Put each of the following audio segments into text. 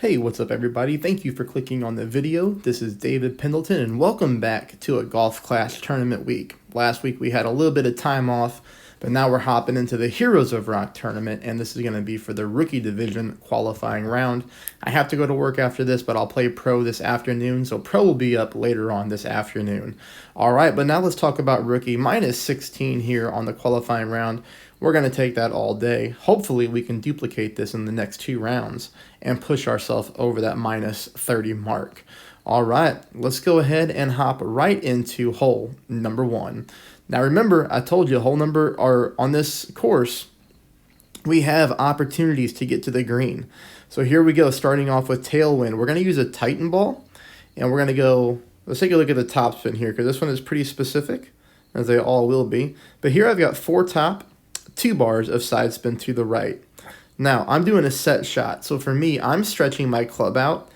Hey, what's up everybody? Thank you for clicking on the video. This is David Pendleton and welcome back to a Golf Clash tournament week. Last week we had a little bit of time off, but now we're hopping into the Heroes of Rock tournament, and this is going to be for the Rookie Division qualifying round. I have to go to work after this, but I'll play Pro this afternoon, so Pro will be up later on this afternoon. Alright, but now let's talk about Rookie. Minus 16 here on the qualifying round. We're going to take that all day. Hopefully we can duplicate this in the next two rounds and push ourselves over that minus 30 mark. All right, let's go ahead and hop right into hole number one. Now remember, I told you on this course, we have opportunities to get to the green. So here we go, starting off with tailwind. We're going to use a Titan ball, and we're going to go, let's take a look at the top spin here, because this one is pretty specific, as they all will be. But here I've got 4 top, 2 bars of side spin to the right. Now, I'm doing a set shot, so for me, I'm stretching my club out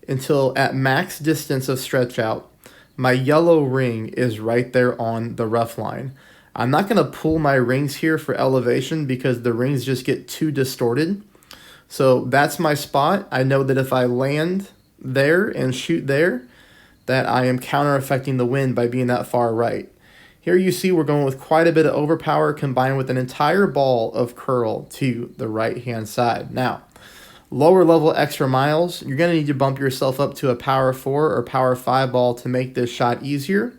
until at max distance of stretch out, my yellow ring is right there on the rough line. I'm not going to pull my rings here for elevation because the rings just get too distorted. So that's my spot. I know that if I land there and shoot there, that I am counter-affecting the wind by being that far right. Here you see we're going with quite a bit of overpower combined with an entire ball of curl to the right-hand side. Now, lower level extra miles, you're going to need to bump yourself up to a power 4 or power 5 ball to make this shot easier.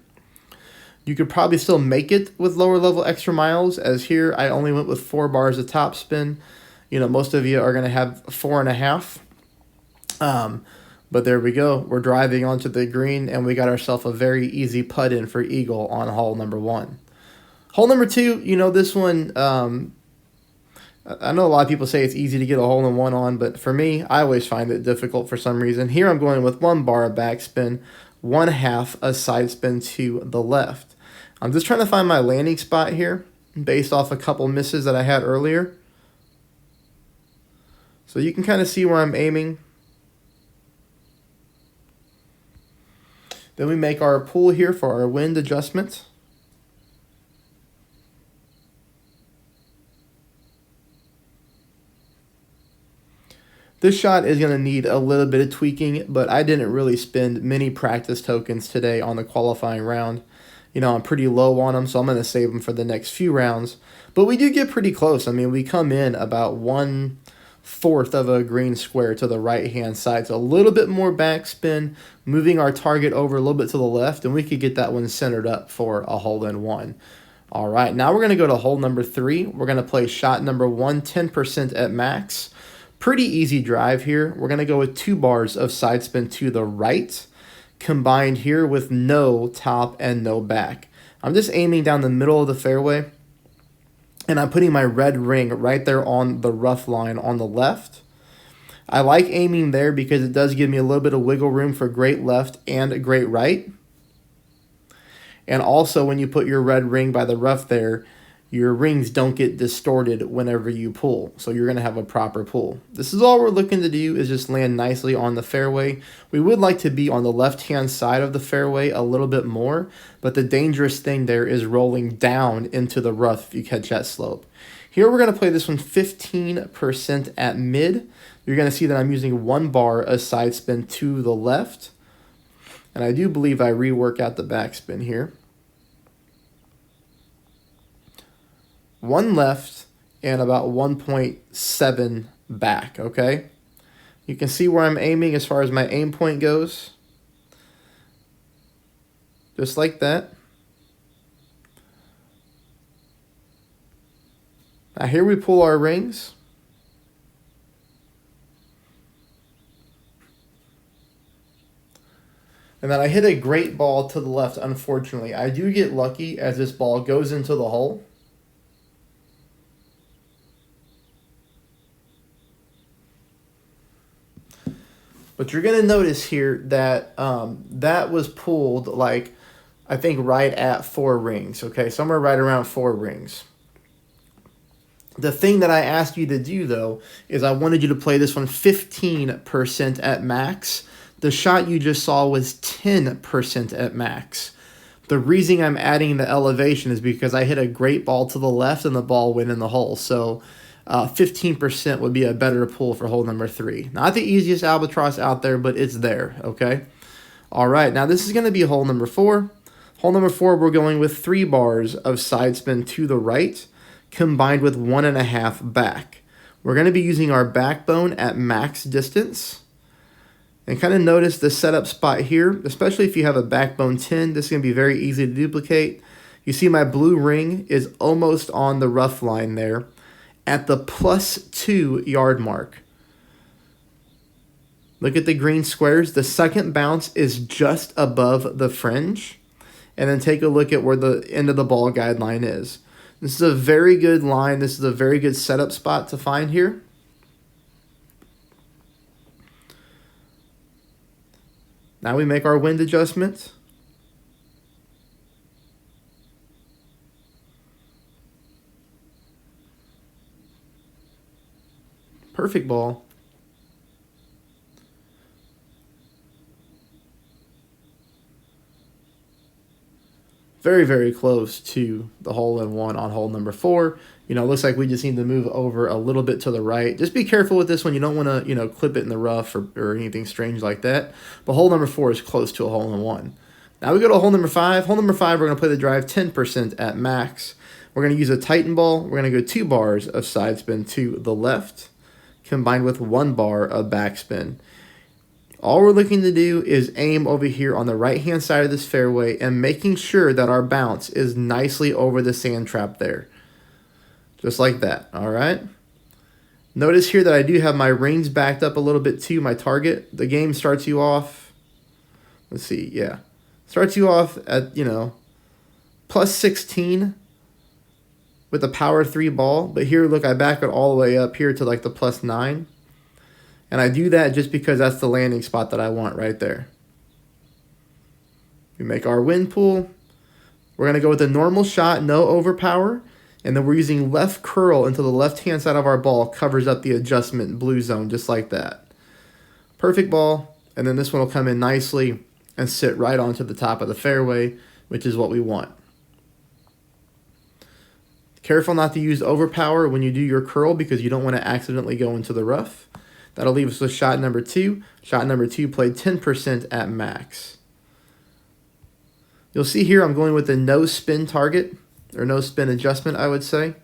You could probably still make it with lower level extra miles, as here I only went with 4 bars of top spin. You know, most of you are going to have 4.5. But there we go. We're driving onto the green, and we got ourselves a very easy putt in for eagle on hole number 1. Hole number 2, you know, this one, I know a lot of people say it's easy to get a hole in one on, but for me, I always find it difficult for some reason. Here I'm going with 1 bar of backspin, 1/2 a side spin to the left. I'm just trying to find my landing spot here based off a couple misses that I had earlier. So you can kind of see where I'm aiming. Then we make our pull here for our wind adjustment. This shot is going to need a little bit of tweaking, but I didn't really spend many practice tokens today on the qualifying round. You know, I'm pretty low on them, so I'm going to save them for the next few rounds. But we do get pretty close. I mean, we come in about 1/4 of a green square to the right-hand side. So a little bit more backspin, moving our target over a little bit to the left, and we could get that one centered up for a hole-in-one. All right, now we're going to go to hole number 3. We're going to play shot number 1, 10% at max. Pretty easy drive here. We're going to go with 2 bars of side spin to the right, combined here with no top and no back. I'm just aiming down the middle of the fairway, and I'm putting my red ring right there on the rough line on the left. I like aiming there because it does give me a little bit of wiggle room for great left and great right. And also when you put your red ring by the rough there, your rings don't get distorted whenever you pull. So you're going to have a proper pull. This is all we're looking to do, is just land nicely on the fairway. We would like to be on the left-hand side of the fairway a little bit more, but the dangerous thing there is rolling down into the rough if you catch that slope. Here we're going to play this one 15% at mid. You're going to see that I'm using 1 bar of side spin to the left. And I do believe I rework out the backspin here. 1 left and about 1.7 back, okay? You can see where I'm aiming as far as my aim point goes. Just like that. Now here we pull our rings. And then I hit a great ball to the left, unfortunately. I do get lucky as this ball goes into the hole. But you're going to notice here that that was pulled, like, I think right at 4 rings, okay? Somewhere right around 4 rings. The thing that I asked you to do, though, is I wanted you to play this one 15% at max. The shot you just saw was 10% at max. The reason I'm adding the elevation is because I hit a great ball to the left and the ball went in the hole. So 15% would be a better pull for hole number 3. Not the easiest albatross out there, but it's there, okay? All right, now this is going to be hole number 4. Hole number 4, we're going with 3 bars of side spin to the right, combined with 1.5 back. We're going to be using our backbone at max distance. And kind of notice the setup spot here, especially if you have a backbone 10, this is going to be very easy to duplicate. You see my blue ring is almost on the rough line there at the +2 yard mark. Look at the green squares. The second bounce is just above the fringe. And then take a look at where the end of the ball guideline is. This is a very good line. This is a very good setup spot to find here. Now we make our wind adjustment. Perfect ball. Very, very close to the hole-in-one on hole number 4. You know, it looks like we just need to move over a little bit to the right. Just be careful with this one. You don't want to, you know, clip it in the rough or anything strange like that. But hole number 4 is close to a hole-in-one. Now we go to hole number 5. Hole number 5, we're going to play the drive 10% at max. We're going to use a Titan ball. We're going to go 2 bars of side spin to the left, combined with 1 bar of backspin. All we're looking to do is aim over here on the right-hand side of this fairway and making sure that our bounce is nicely over the sand trap there. Just like that, all right? Notice here that I do have my rings backed up a little bit to my target. The game starts you off, let's see, yeah. Starts you off at, you know, +16 with a power 3 ball. But here, look, I back it all the way up here to like the +9. And I do that just because that's the landing spot that I want right there. We make our wind pull. We're going to go with a normal shot, no overpower. And then we're using left curl until the left-hand side of our ball covers up the adjustment blue zone, just like that. Perfect ball. And then this one will come in nicely and sit right onto the top of the fairway, which is what we want. Careful not to use overpower when you do your curl because you don't want to accidentally go into the rough. That'll leave us with shot number 2. Shot number 2 played 10% at max. You'll see here I'm going with a no spin target, or no spin adjustment, I would say.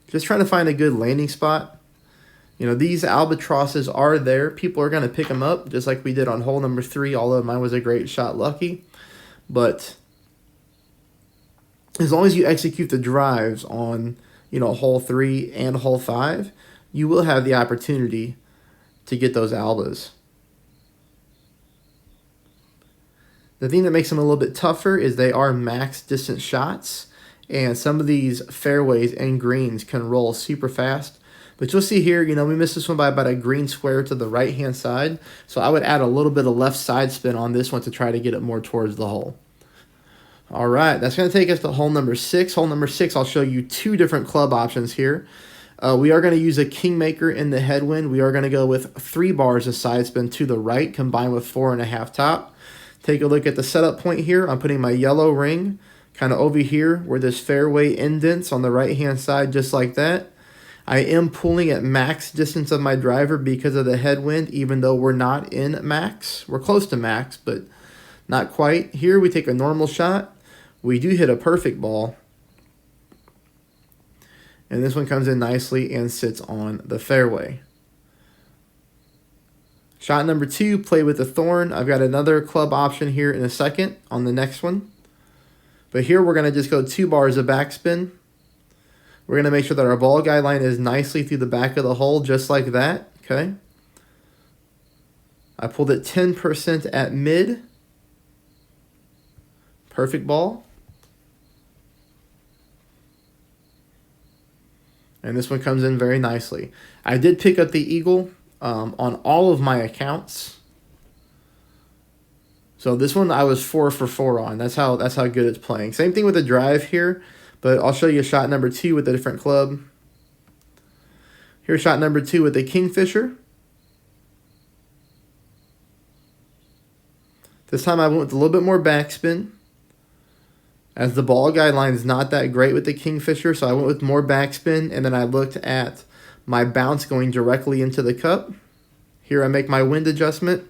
Just trying to find a good landing spot. You know, these albatrosses are there. People are going to pick them up, just like we did on hole number 3, although mine was a great shot lucky. But as long as you execute the drives on, you know, hole 3 and hole 5, you will have the opportunity to get those albas. The thing that makes them a little bit tougher is they are max distance shots, and some of these fairways and greens can roll super fast. But you'll see here, you know, we missed this one by about a green square to the right-hand side, so I would add a little bit of left side spin on this one to try to get it more towards the hole. All right, that's going to take us to hole number 6. Hole number 6, I'll show you 2 different club options here. We are going to use a Kingmaker in the headwind. We are going to go with 3 bars of side spin to the right, combined with 4.5 top. Take a look at the setup point here. I'm putting my yellow ring kind of over here where this fairway indents on the right-hand side, just like that. I am pulling at max distance of my driver because of the headwind, even though we're not in max. We're close to max, but not quite. Here we take a normal shot. We do hit a perfect ball. And this one comes in nicely and sits on the fairway. Shot number 2, play with the thorn. I've got another club option here in a second on the next one. But here we're going to just go 2 bars of backspin. We're going to make sure that our ball guideline is nicely through the back of the hole, just like that. Okay. I pulled it 10% at mid. Perfect ball. And this one comes in very nicely. I did pick up the eagle on all of my accounts. So this one I was 4 for 4 on. That's how good it's playing. Same thing with the drive here, but I'll show you shot number 2 with a different club. Here's shot number 2 with a Kingfisher. This time I went with a little bit more backspin. As the ball guideline is not that great with the Kingfisher, so I went with more backspin, and then I looked at my bounce going directly into the cup. Here I make my wind adjustment.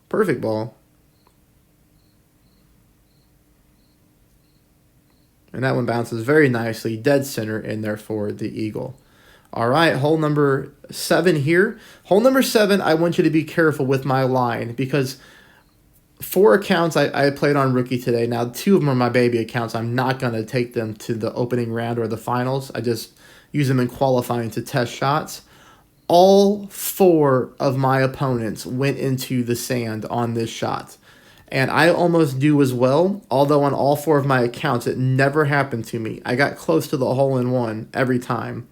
Perfect ball. And that one bounces very nicely, dead center in there for the eagle. All right, hole number 7 here. Hole number 7, I want you to be careful with my line because 4 accounts I played on rookie today. Now, 2 of them are my baby accounts. I'm not going to take them to the opening round or the finals. I just use them in qualifying to test shots. All 4 of my opponents went into the sand on this shot. And I almost do as well, although on all 4 of my accounts, it never happened to me. I got close to the hole-in-one every time.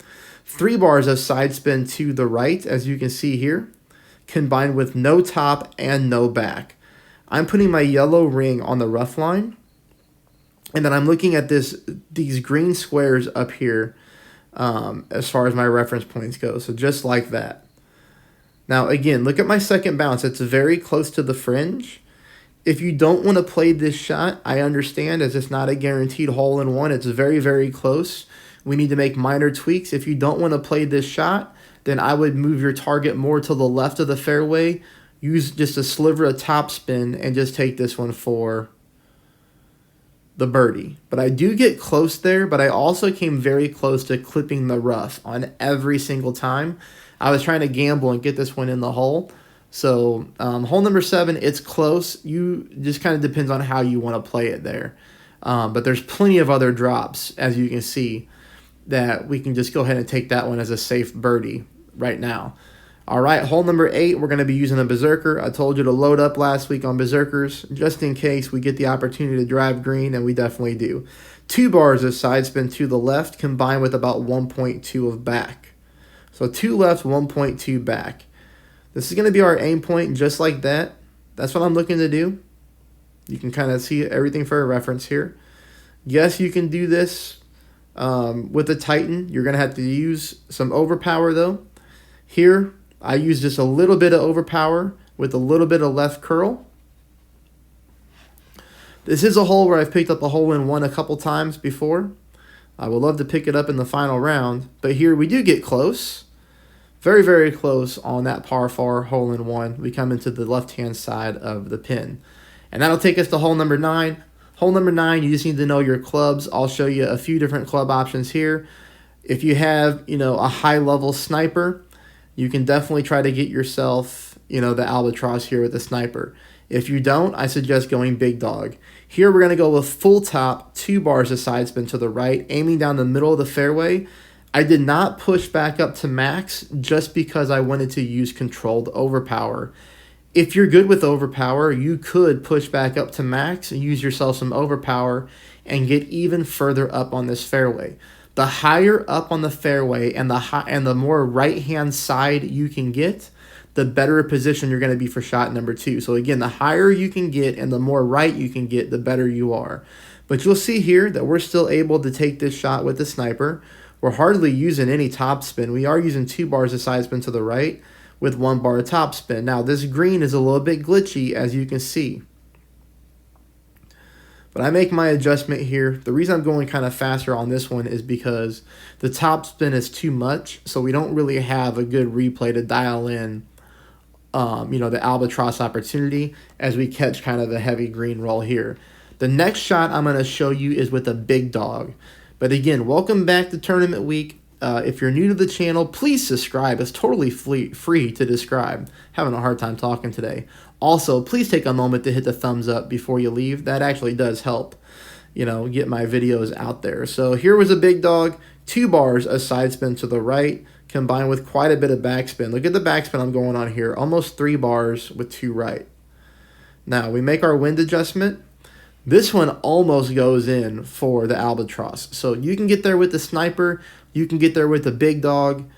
3 bars of side spin to the right, as you can see here, combined with no top and no back. I'm putting my yellow ring on the rough line, and then I'm looking at these green squares up here as far as my reference points go. So just like that. Now, again, look at my second bounce. It's very close to the fringe. If you don't want to play this shot, I understand, as it's not a guaranteed hole-in-one. It's very, very close. We need to make minor tweaks. If you don't want to play this shot, then I would move your target more to the left of the fairway, use just a sliver of topspin, and just take this one for the birdie. But I do get close there, but I also came very close to clipping the rough on every single time. I was trying to gamble and get this one in the hole. So hole number 7, it's close. You just kind of depends on how you want to play it there. But there's plenty of other drops, as you can see, that we can just go ahead and take that one as a safe birdie right now. All right, hole number 8, we're going to be using a Berserker. I told you to load up last week on Berserkers, just in case we get the opportunity to drive green, and we definitely do. 2 bars of side spin to the left, combined with about 1.2 of back. So 2 left, 1.2 back. This is going to be our aim point, just like that. That's what I'm looking to do. You can kind of see everything for a reference here. Yes, you can do this with the Titan. You're going to have to use some overpower, though. Here, I use just a little bit of overpower with a little bit of left curl. This is a hole where I've picked up a hole-in-one a couple times before. I would love to pick it up in the final round, but here we do get close. Very, very close on that par 4 hole-in-one. We come into the left-hand side of the pin. And that'll take us to hole number 9. Hole number 9, you just need to know your clubs. I'll show you a few different club options here. If you have, a high-level sniper, you can definitely try to get yourself, the albatross here with the sniper. If you don't, I suggest going big dog. Here we're going to go with full top, 2 bars of side spin to the right, aiming down the middle of the fairway. I did not push back up to max just because I wanted to use controlled overpower. If you're good with overpower, you could push back up to max and use yourself some overpower and get even further up on this fairway. The higher up on the fairway and the more right-hand side you can get, the better a position you're going to be for shot number 2. So again, the higher you can get and the more right you can get, the better you are. But you'll see here that we're still able to take this shot with the sniper. We're hardly using any top spin. We are using 2 bars of side spin to the right with 1 bar of top spin. Now, this green is a little bit glitchy, as you can see. But I make my adjustment here. The reason I'm going kind of faster on this one is because the top spin is too much, so we don't really have a good replay to dial in, the albatross opportunity as we catch kind of a heavy green roll here. The next shot I'm going to show you is with a big dog. But again, welcome back to Tournament Week. If you're new to the channel, please subscribe. It's totally free to subscribe. Having a hard time talking today. Also, please take a moment to hit the thumbs up before you leave. That actually does help, get my videos out there. So here was a big dog, 2 bars of side spin to the right, combined with quite a bit of backspin. Look at the backspin I'm going on here. Almost 3 bars with 2 right. Now, we make our wind adjustment. This one almost goes in for the albatross. So you can get there with the sniper. You can get there with the big dog.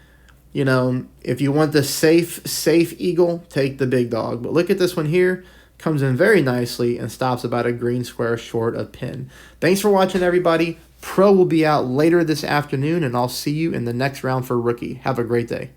If you want the safe eagle, take the big dog. But look at this one here. Comes in very nicely and stops about a green square short of pin. Thanks for watching, everybody. Pro will be out later this afternoon, and I'll see you in the next round for rookie. Have a great day.